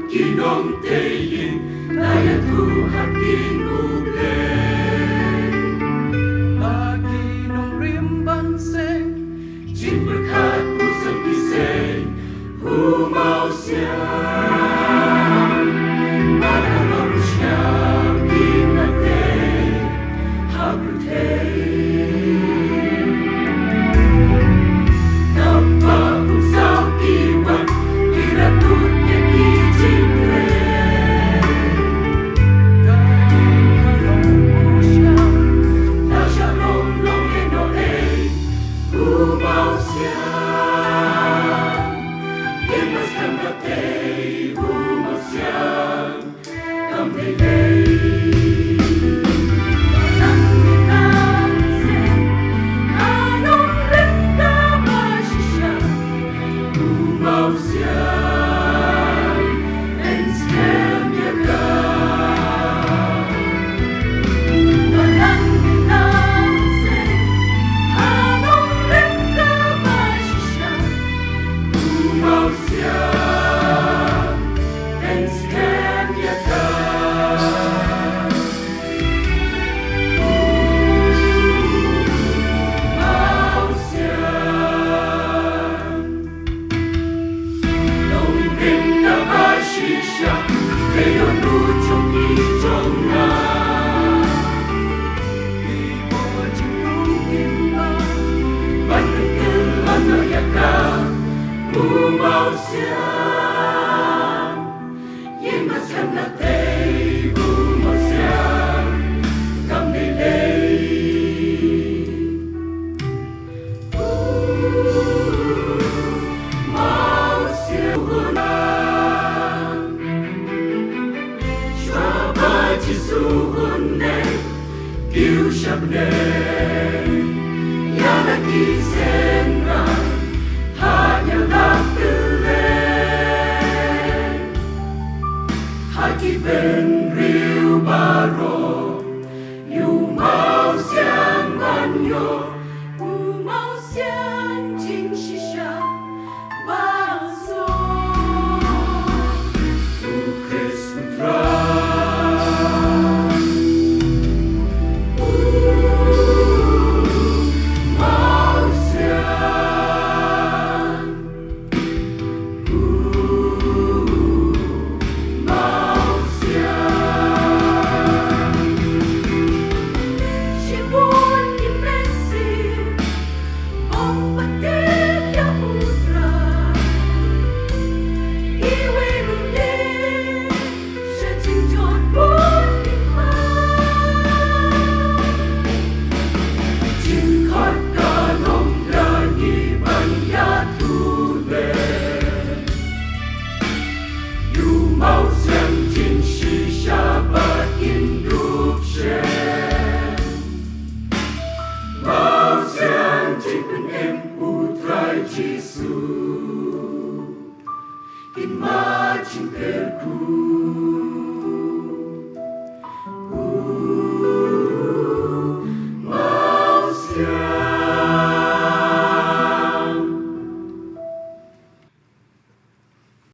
Ginong tein daya Tuhan tinublay Maginong rimbanseng Jin berkat pusat iseng Humau siang Pada lorusnya binatay Habrutay Napag-usaw iwan Iratutnya kijinre Kain harong siang Nasya long eno'y Humau siang Yemas kambatay Humau siang Kambilay Humau siang Enskem yakang Walang binanseng Anong rinda masyasiyang Humau siang Enskem yakang Humau siang Nong rinda masyasiyang Ngayon ujong ijong na Di mo jingkong timbang Managkilan na yakang Humau siang Yemas kamlatay Humau siang Kambilay Humau siang Shwaba jisuhunay Kiu shabnay Yana kisenra Hanya lakelay Hati ben riu baro Yumau siang manyo Humau siang jing shisha Baso Ukris putra Mau siang Mau siang Shibun impressive Ang patid yang putra Iwi runin Siya jingjot pun Jingkat kanong lagi banyatule Yumau siang jing shisha bat induk shen Mau siang jing penem putrai Jisu Inma jing perku